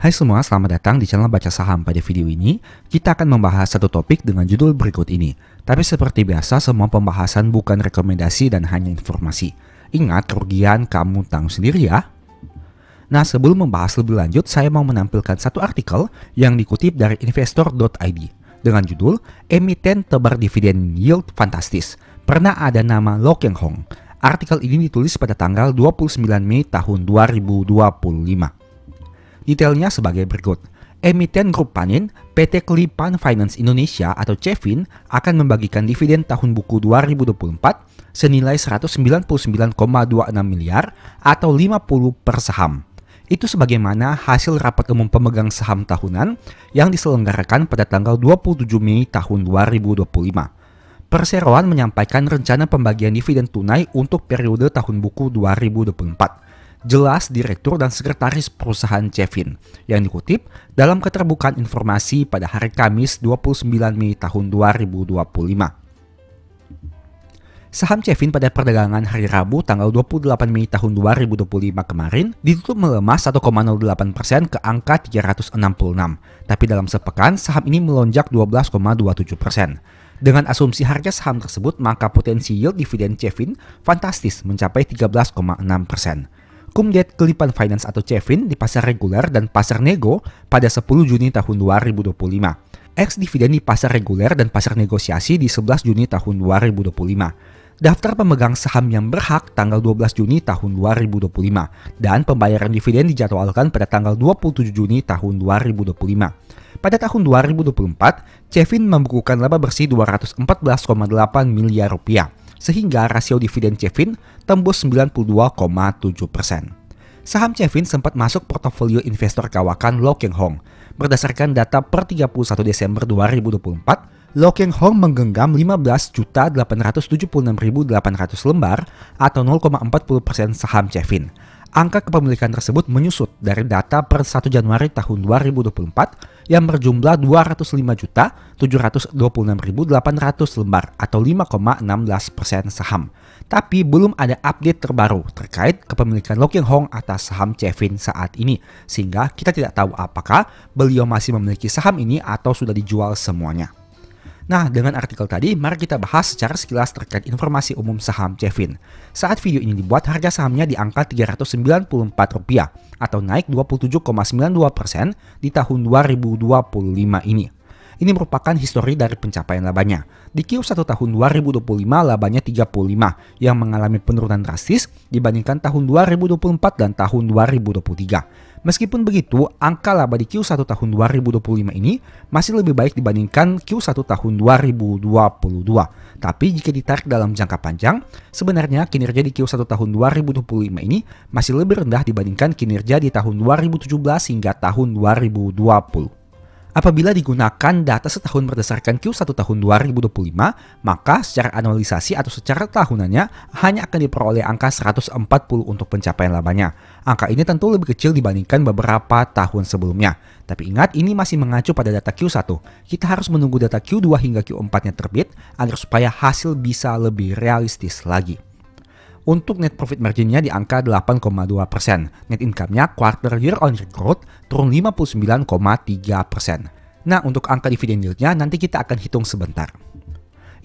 Hai semua, selamat datang di channel Baca Saham. Pada video ini, kita akan membahas satu topik dengan judul berikut ini. Tapi seperti biasa, semua pembahasan bukan rekomendasi dan hanya informasi. Ingat, kerugian kamu tanggung sendiri ya. Nah, sebelum membahas lebih lanjut, saya mau menampilkan satu artikel yang dikutip dari investor.id dengan judul Emiten Tebar Dividen Yield Fantastis. Pernah ada nama Lo Keng Hong. Artikel ini ditulis pada tanggal 29 Mei tahun 2025. Detailnya sebagai berikut. Emiten Grup Panin, PT Kelipan Finance Indonesia atau Cevin akan membagikan dividen tahun buku 2024 senilai 199,26 miliar atau 50 per saham. Itu sebagaimana hasil rapat umum pemegang saham tahunan yang diselenggarakan pada tanggal 27 Mei tahun 2025. Perseroan menyampaikan rencana pembagian dividen tunai untuk periode tahun buku 2024. Jelas Direktur dan Sekretaris Perusahaan Cevin yang dikutip dalam keterbukaan informasi pada hari Kamis 29 Mei tahun 2025. Saham Cevin pada perdagangan hari Rabu tanggal 28 Mei tahun 2025 kemarin ditutup melemah 1,08% ke angka 366. Tapi dalam sepekan saham ini melonjak 12,27%. Dengan asumsi harga saham tersebut, maka potensi yield dividen Cevin fantastis mencapai 13,6%. Kumdet Kelipan Finance atau Cevin di pasar reguler dan pasar nego pada 10 Juni tahun 2025. Ex dividen di pasar reguler dan pasar negosiasi di 11 Juni tahun 2025. Daftar pemegang saham yang berhak tanggal 12 Juni tahun 2025 dan pembayaran dividen dijadwalkan pada tanggal 27 Juni tahun 2025. Pada tahun 2024, Cevin membukukan laba bersih 214,8 miliar rupiah. Sehingga rasio dividen Cevin tembus 92,7%. Saham Cevin sempat masuk portofolio investor kawakan Lo Keng Hong. Berdasarkan data per 31 Desember 2024, Lo Keng Hong menggenggam 15.876.800 lembar atau 0,40% saham Cevin. Angka kepemilikan tersebut menyusut dari data per 1 Januari tahun 2024 yang berjumlah 205.726.800 lembar atau 5,16% saham. Tapi belum ada update terbaru terkait kepemilikan Lo Keng Hong atas saham Cevin saat ini, sehingga kita tidak tahu apakah beliau masih memiliki saham ini atau sudah dijual semuanya. Nah, dengan artikel tadi, mari kita bahas secara sekilas terkait informasi umum saham Cevin. Saat video ini dibuat, harga sahamnya di angka Rp394 atau naik 27,92% di tahun 2025 ini. Ini merupakan histori dari pencapaian labanya. Di Q1 tahun 2025 labanya 35 yang mengalami penurunan drastis dibandingkan tahun 2024 dan tahun 2023. Meskipun begitu, angka laba di Q1 tahun 2025 ini masih lebih baik dibandingkan Q1 tahun 2022. Tapi jika ditarik dalam jangka panjang, sebenarnya kinerja di Q1 tahun 2025 ini masih lebih rendah dibandingkan kinerja di tahun 2017 hingga tahun 2020. Apabila digunakan data setahun berdasarkan Q1 tahun 2025, maka secara anualisasi atau secara tahunannya hanya akan diperoleh angka 140 untuk pencapaian labanya. Angka ini tentu lebih kecil dibandingkan beberapa tahun sebelumnya. Tapi ingat, ini masih mengacu pada data Q1. Kita harus menunggu data Q2 hingga Q4-nya terbit agar supaya hasil bisa lebih realistis lagi. Untuk net profit marginnya di angka 8,2%. Net income-nya quarter year on year growth turun 59,3%. Nah, untuk angka dividen yield-nya nanti kita akan hitung sebentar.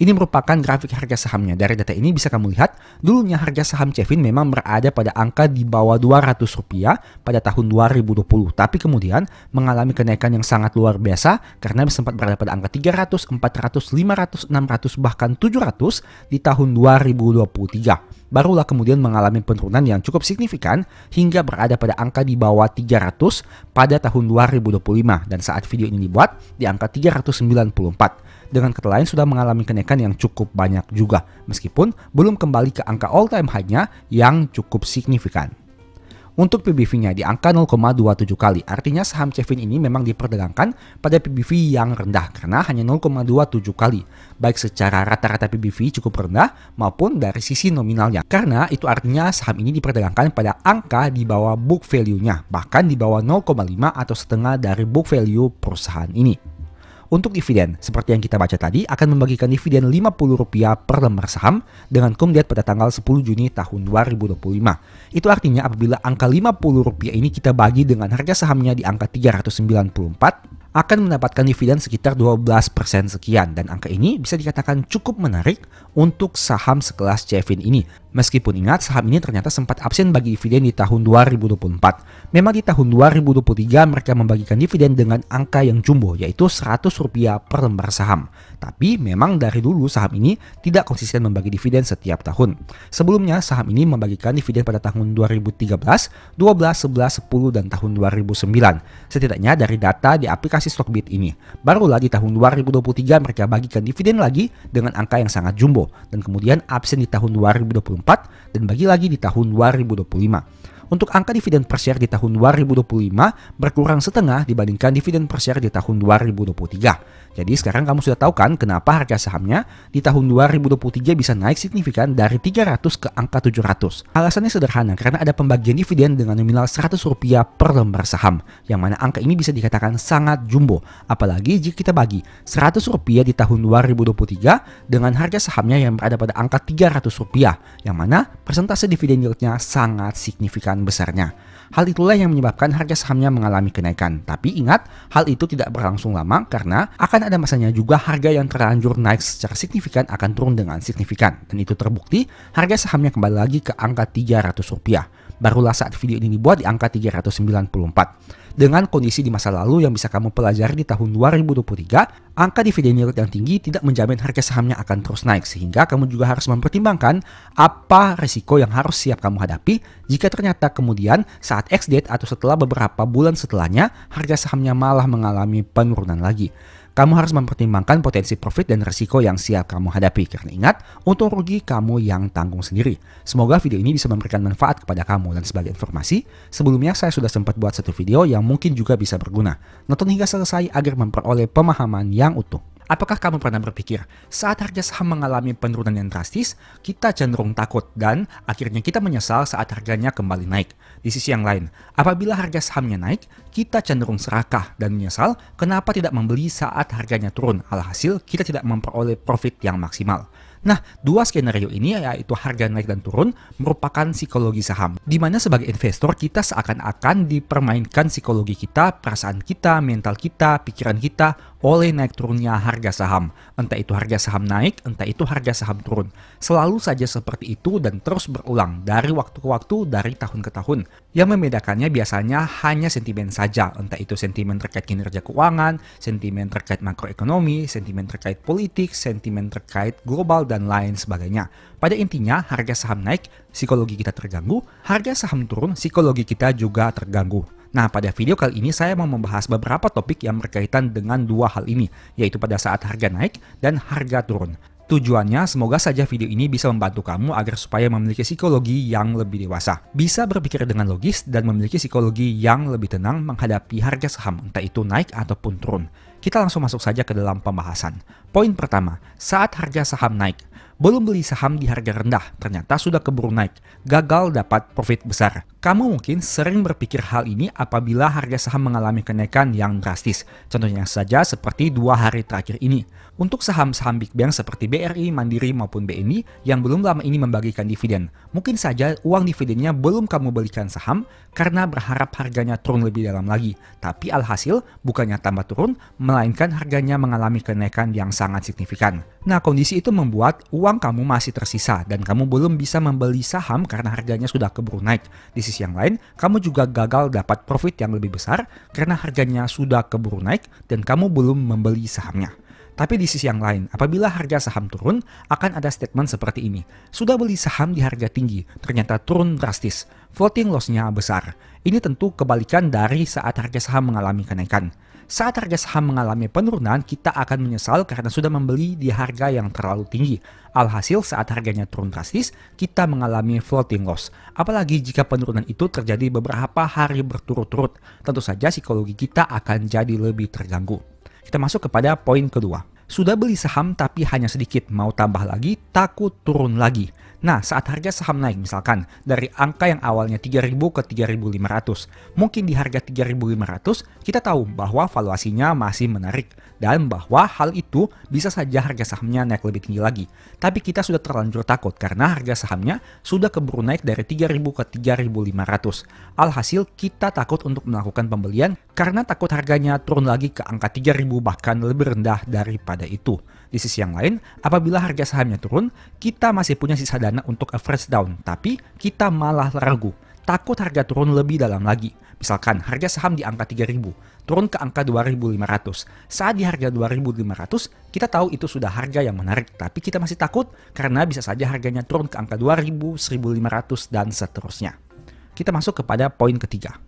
Ini merupakan grafik harga sahamnya. Dari data ini bisa kamu lihat, dulunya harga saham Cevin memang berada pada angka di bawah Rp200 pada tahun 2020. Tapi kemudian mengalami kenaikan yang sangat luar biasa karena sempat berada pada angka 300, 400, 500, 600, bahkan 700 di tahun 2023. Barulah kemudian mengalami penurunan yang cukup signifikan hingga berada pada angka di bawah 300 pada tahun 2025 dan saat video ini dibuat di angka 394. Dengan kata lain sudah mengalami kenaikan yang cukup banyak juga meskipun belum kembali ke angka all time high-nya yang cukup signifikan. Untuk PBV-nya di angka 0,27 kali, artinya saham Cevin ini memang diperdagangkan pada PBV yang rendah karena hanya 0,27 kali, baik secara rata-rata PBV cukup rendah maupun dari sisi nominalnya. Karena itu artinya saham ini diperdagangkan pada angka di bawah book value-nya, bahkan di bawah 0,5 atau setengah dari book value perusahaan ini. Untuk dividen, seperti yang kita baca tadi, akan membagikan dividen Rp50 per lembar saham dengan cum date pada tanggal 10 Juni tahun 2025. Itu artinya apabila angka Rp50 ini kita bagi dengan harga sahamnya di angka 394, akan mendapatkan dividen sekitar 12% sekian, dan angka ini bisa dikatakan cukup menarik untuk saham sekelas Cevin ini. Meskipun ingat, saham ini ternyata sempat absen bagi dividen di tahun 2024. Memang di tahun 2023 mereka membagikan dividen dengan angka yang jumbo, yaitu Rp100 per lembar saham. Tapi memang dari dulu saham ini tidak konsisten membagi dividen setiap tahun. Sebelumnya saham ini membagikan dividen pada tahun 2013, 12, 11, 10, dan tahun 2009. Setidaknya dari data di aplikasi Stockbit ini. Barulah di tahun 2023 mereka bagikan dividen lagi dengan angka yang sangat jumbo, dan kemudian absen di tahun 2024 dan bagi lagi di tahun 2025. Untuk angka dividen per share di tahun 2025 berkurang setengah dibandingkan dividen per share di tahun 2023. Jadi sekarang kamu sudah tahu kan kenapa harga sahamnya di tahun 2023 bisa naik signifikan dari 300 ke angka 700. Alasannya sederhana, karena ada pembagian dividen dengan nominal Rp100 per lembar saham, yang mana angka ini bisa dikatakan sangat jumbo. Apalagi jika kita bagi Rp100 di tahun 2023 dengan harga sahamnya yang berada pada angka Rp300, yang mana persentase dividen yieldnya sangat signifikan besarnya. Hal itulah yang menyebabkan harga sahamnya mengalami kenaikan. Tapi ingat, hal itu tidak berlangsung lama karena akan ada masanya juga harga yang terlanjur naik secara signifikan akan turun dengan signifikan. Dan itu terbukti, harga sahamnya kembali lagi ke angka Rp300. Barulah saat video ini dibuat di angka 394. Dengan kondisi di masa lalu yang bisa kamu pelajari di tahun 2023, angka dividen yield yang tinggi tidak menjamin harga sahamnya akan terus naik, sehingga kamu juga harus mempertimbangkan apa risiko yang harus siap kamu hadapi jika ternyata kemudian saat ex-date atau setelah beberapa bulan setelahnya harga sahamnya malah mengalami penurunan lagi. Kamu harus mempertimbangkan potensi profit dan risiko yang siap kamu hadapi, karena ingat, untung rugi kamu yang tanggung sendiri. Semoga video ini bisa memberikan manfaat kepada kamu, dan sebagai informasi, sebelumnya saya sudah sempat buat satu video yang mungkin juga bisa berguna. Nonton hingga selesai agar memperoleh pemahaman yang utuh. Apakah kamu pernah berpikir, saat harga saham mengalami penurunan yang drastis, kita cenderung takut dan akhirnya kita menyesal saat harganya kembali naik? Di sisi yang lain, apabila harga sahamnya naik, kita cenderung serakah dan menyesal kenapa tidak membeli saat harganya turun, alhasil kita tidak memperoleh profit yang maksimal. Nah, dua skenario ini, yaitu harga naik dan turun, merupakan psikologi saham, di mana sebagai investor kita seakan-akan dipermainkan psikologi kita, perasaan kita, mental kita, pikiran kita oleh naik turunnya harga saham. Entah itu harga saham naik, entah itu harga saham turun. Selalu saja seperti itu dan terus berulang dari waktu ke waktu, dari tahun ke tahun. Yang membedakannya biasanya hanya sentimen saja, entah itu sentimen terkait kinerja keuangan, sentimen terkait makroekonomi, sentimen terkait politik, sentimen terkait global, dan lain sebagainya. Pada intinya, harga saham naik, psikologi kita terganggu, harga saham turun, psikologi kita juga terganggu. Nah, pada video kali ini saya mau membahas beberapa topik yang berkaitan dengan dua hal ini, yaitu pada saat harga naik dan harga turun. Tujuannya, semoga saja video ini bisa membantu kamu agar supaya memiliki psikologi yang lebih dewasa. Bisa berpikir dengan logis dan memiliki psikologi yang lebih tenang menghadapi harga saham, entah itu naik ataupun turun. Kita langsung masuk saja ke dalam pembahasan. Poin pertama, saat harga saham naik. Belum beli saham di harga rendah, ternyata sudah keburu naik. Gagal dapat profit besar. Kamu mungkin sering berpikir hal ini apabila harga saham mengalami kenaikan yang drastis. Contohnya saja seperti 2 hari terakhir ini. Untuk saham-saham Big Bank seperti BRI, Mandiri maupun BNI yang belum lama ini membagikan dividen. Mungkin saja uang dividennya belum kamu belikan saham karena berharap harganya turun lebih dalam lagi. Tapi alhasil bukannya tambah turun, melainkan harganya mengalami kenaikan yang sangat signifikan. Nah, kondisi itu membuat uang kamu masih tersisa dan kamu belum bisa membeli saham karena harganya sudah keburu naik. Di sisi yang lain, kamu juga gagal dapat profit yang lebih besar karena harganya sudah keburu naik dan kamu belum membeli sahamnya. Tapi di sisi yang lain, apabila harga saham turun, akan ada statement seperti ini. Sudah beli saham di harga tinggi, ternyata turun drastis. Floating loss-nya besar. Ini tentu kebalikan dari saat harga saham mengalami kenaikan. Saat harga saham mengalami penurunan, kita akan menyesal karena sudah membeli di harga yang terlalu tinggi. Alhasil saat harganya turun drastis, kita mengalami floating loss. Apalagi jika penurunan itu terjadi beberapa hari berturut-turut. Tentu saja psikologi kita akan jadi lebih terganggu. Kita masuk kepada poin kedua. Sudah beli saham tapi hanya sedikit, mau tambah lagi, takut turun lagi. Nah, saat harga saham naik misalkan dari angka yang awalnya 3.000 ke 3.500, mungkin di harga 3.500 kita tahu bahwa valuasinya masih menarik dan bahwa hal itu bisa saja harga sahamnya naik lebih tinggi lagi. Tapi kita sudah terlanjur takut karena harga sahamnya sudah keburu naik dari 3.000 ke 3.500. Alhasil kita takut untuk melakukan pembelian karena takut harganya turun lagi ke angka 3.000 bahkan lebih rendah daripada itu. Di sisi yang lain, apabila harga sahamnya turun, kita masih punya sisa dana untuk average down, tapi kita malah ragu, takut harga turun lebih dalam lagi. Misalkan harga saham di angka 3.000, turun ke angka 2.500. Saat di harga 2.500, kita tahu itu sudah harga yang menarik, tapi kita masih takut karena bisa saja harganya turun ke angka 2.000, 1.500, dan seterusnya. Kita masuk kepada poin ketiga.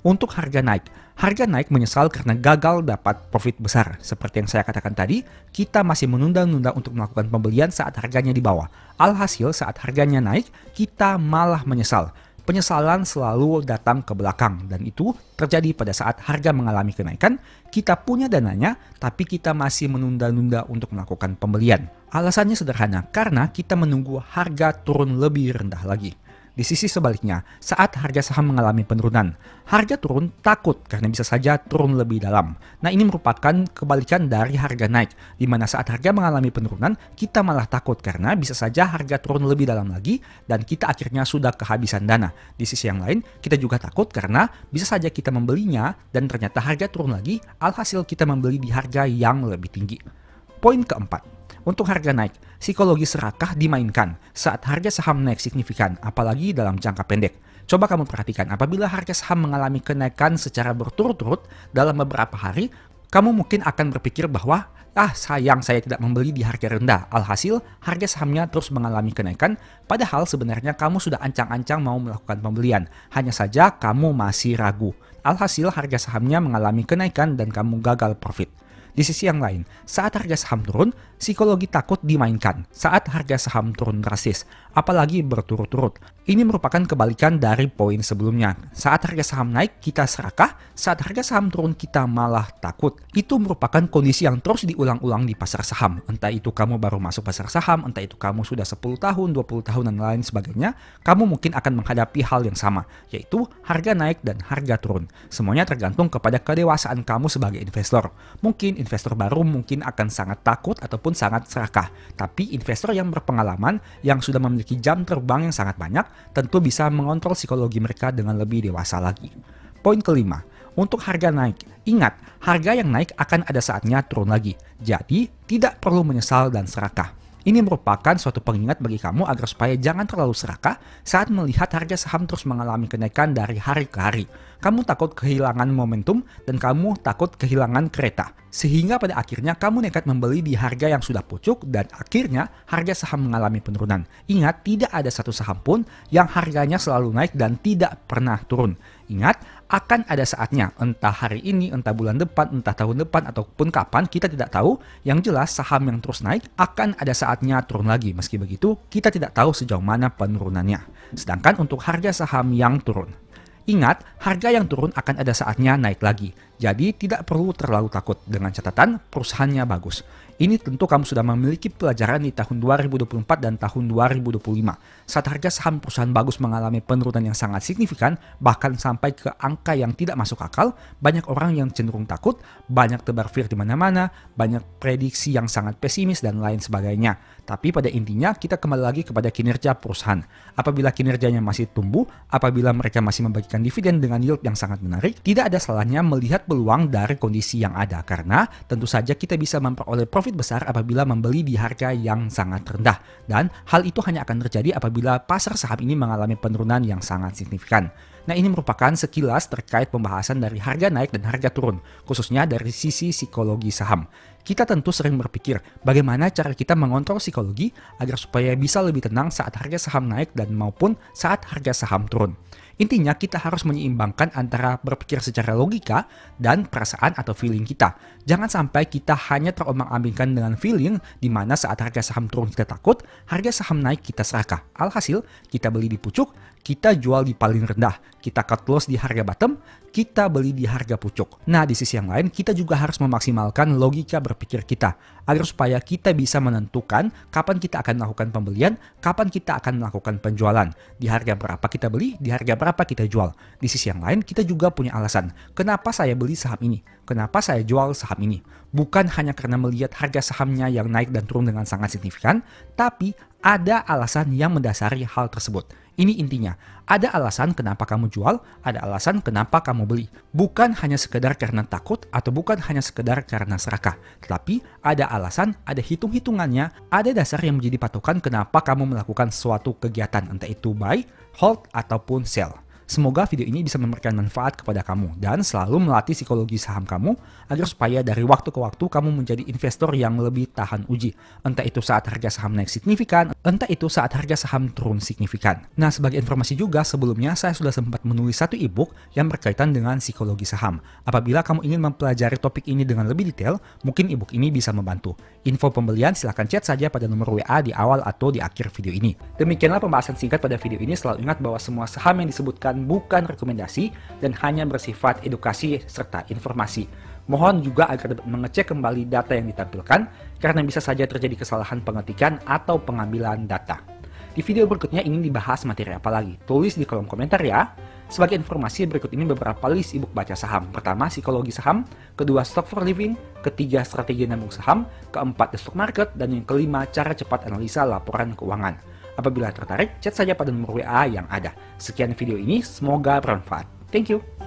Untuk harga naik menyesal karena gagal dapat profit besar. Seperti yang saya katakan tadi, kita masih menunda-nunda untuk melakukan pembelian saat harganya di bawah. Alhasil saat harganya naik, kita malah menyesal. Penyesalan selalu datang ke belakang dan itu terjadi pada saat harga mengalami kenaikan, kita punya dananya tapi kita masih menunda-nunda untuk melakukan pembelian. Alasannya sederhana, karena kita menunggu harga turun lebih rendah lagi. Di sisi sebaliknya, saat harga saham mengalami penurunan, harga turun takut karena bisa saja turun lebih dalam. Nah, ini merupakan kebalikan dari harga naik, di mana saat harga mengalami penurunan, kita malah takut karena bisa saja harga turun lebih dalam lagi dan kita akhirnya sudah kehabisan dana. Di sisi yang lain, kita juga takut karena bisa saja kita membelinya dan ternyata harga turun lagi, alhasil kita membeli di harga yang lebih tinggi. Poin keempat. Untuk harga naik, psikologi serakah dimainkan saat harga saham naik signifikan, apalagi dalam jangka pendek. Coba kamu perhatikan, apabila harga saham mengalami kenaikan secara berturut-turut dalam beberapa hari, kamu mungkin akan berpikir bahwa, sayang saya tidak membeli di harga rendah. Alhasil, harga sahamnya terus mengalami kenaikan, padahal sebenarnya kamu sudah ancang-ancang mau melakukan pembelian. Hanya saja kamu masih ragu. Alhasil, harga sahamnya mengalami kenaikan dan kamu gagal profit. Di sisi yang lain, saat harga saham turun, psikologi takut dimainkan saat harga saham turun drastis, apalagi berturut-turut. Ini merupakan kebalikan dari poin sebelumnya. Saat harga saham naik, kita serakah, saat harga saham turun, kita malah takut. Itu merupakan kondisi yang terus diulang-ulang di pasar saham. Entah itu kamu baru masuk pasar saham, entah itu kamu sudah 10 tahun, 20 tahun, dan lain sebagainya, kamu mungkin akan menghadapi hal yang sama, yaitu harga naik dan harga turun. Semuanya tergantung kepada kedewasaan kamu sebagai investor. Mungkin investor baru mungkin akan sangat takut ataupun sangat serakah. Tapi investor yang berpengalaman, yang sudah memiliki jam terbang yang sangat banyak, tentu bisa mengontrol psikologi mereka dengan lebih dewasa lagi. Poin kelima, untuk harga naik. Ingat, harga yang naik akan ada saatnya turun lagi. Jadi, tidak perlu menyesal dan serakah. Ini merupakan suatu pengingat bagi kamu agar supaya jangan terlalu serakah saat melihat harga saham terus mengalami kenaikan dari hari ke hari. Kamu takut kehilangan momentum dan kamu takut kehilangan kereta. Sehingga pada akhirnya kamu nekat membeli di harga yang sudah pucuk dan akhirnya harga saham mengalami penurunan. Ingat, tidak ada satu saham pun yang harganya selalu naik dan tidak pernah turun. Ingat, akan ada saatnya, entah hari ini, entah bulan depan, entah tahun depan, ataupun kapan, kita tidak tahu. Yang jelas, saham yang terus naik akan ada saatnya turun lagi. Meski begitu, kita tidak tahu sejauh mana penurunannya. Sedangkan untuk harga saham yang turun, ingat, harga yang turun akan ada saatnya naik lagi. Jadi tidak perlu terlalu takut dengan catatan perusahaannya bagus. Ini tentu kamu sudah memiliki pelajaran di tahun 2024 dan tahun 2025. Saat harga saham perusahaan bagus mengalami penurunan yang sangat signifikan, bahkan sampai ke angka yang tidak masuk akal, banyak orang yang cenderung takut, banyak tebar fear di mana-mana, banyak prediksi yang sangat pesimis dan lain sebagainya. Tapi pada intinya kita kembali lagi kepada kinerja perusahaan. Apabila kinerjanya masih tumbuh, apabila mereka masih membagikan dividen dengan yield yang sangat menarik, tidak ada salahnya melihat peluang dari kondisi yang ada. Karena tentu saja kita bisa memperoleh profit besar apabila membeli di harga yang sangat rendah. Dan hal itu hanya akan terjadi apabila pasar saham ini mengalami penurunan yang sangat signifikan. Nah, ini merupakan sekilas terkait pembahasan dari harga naik dan harga turun, khususnya dari sisi psikologi saham. Kita tentu sering berpikir bagaimana cara kita mengontrol psikologi agar supaya bisa lebih tenang saat harga saham naik dan maupun saat harga saham turun. Intinya kita harus menyeimbangkan antara berpikir secara logika dan perasaan atau feeling kita. Jangan sampai kita hanya terombang-ambingkan dengan feeling di mana saat harga saham turun kita takut, harga saham naik kita serakah. Alhasil, kita beli di pucuk, kita jual di paling rendah, kita cut loss di harga bottom, kita beli di harga pucuk. Nah, di sisi yang lain, kita juga harus memaksimalkan logika berpikir kita, agar supaya kita bisa menentukan kapan kita akan melakukan pembelian, kapan kita akan melakukan penjualan, di harga berapa kita beli, di harga berapa kita jual. Di sisi yang lain, kita juga punya alasan, kenapa saya beli saham ini, kenapa saya jual saham ini. Bukan hanya karena melihat harga sahamnya yang naik dan turun dengan sangat signifikan, tapi ada alasan yang mendasari hal tersebut. Ini intinya, ada alasan kenapa kamu jual, ada alasan kenapa kamu beli. Bukan hanya sekedar karena takut atau bukan hanya sekedar karena serakah. Tetapi ada alasan, ada hitung-hitungannya, ada dasar yang menjadi patokan kenapa kamu melakukan suatu kegiatan, entah itu buy, hold, ataupun sell. Semoga video ini bisa memberikan manfaat kepada kamu dan selalu melatih psikologi saham kamu agar supaya dari waktu ke waktu kamu menjadi investor yang lebih tahan uji. Entah itu saat harga saham naik signifikan, entah itu saat harga saham turun signifikan. Nah, sebagai informasi juga sebelumnya saya sudah sempat menulis satu ebook yang berkaitan dengan psikologi saham. Apabila kamu ingin mempelajari topik ini dengan lebih detail, mungkin ebook ini bisa membantu. Info pembelian silahkan chat saja pada nomor WA di awal atau di akhir video ini. Demikianlah pembahasan singkat pada video ini. Selalu ingat bahwa semua saham yang disebutkan bukan rekomendasi dan hanya bersifat edukasi serta informasi. Mohon juga agar dapat mengecek kembali data yang ditampilkan karena bisa saja terjadi kesalahan pengetikan atau pengambilan data. Di video berikutnya ingin dibahas materi apa lagi? Tulis di kolom komentar ya. Sebagai informasi berikut ini beberapa list ebook baca saham. Pertama, psikologi saham, kedua, stock for living, ketiga, strategi nabung saham, keempat, the stock market, dan yang kelima, cara cepat analisa laporan keuangan. Apabila tertarik, chat saja pada nomor WA yang ada. Sekian video ini, semoga bermanfaat. Thank you.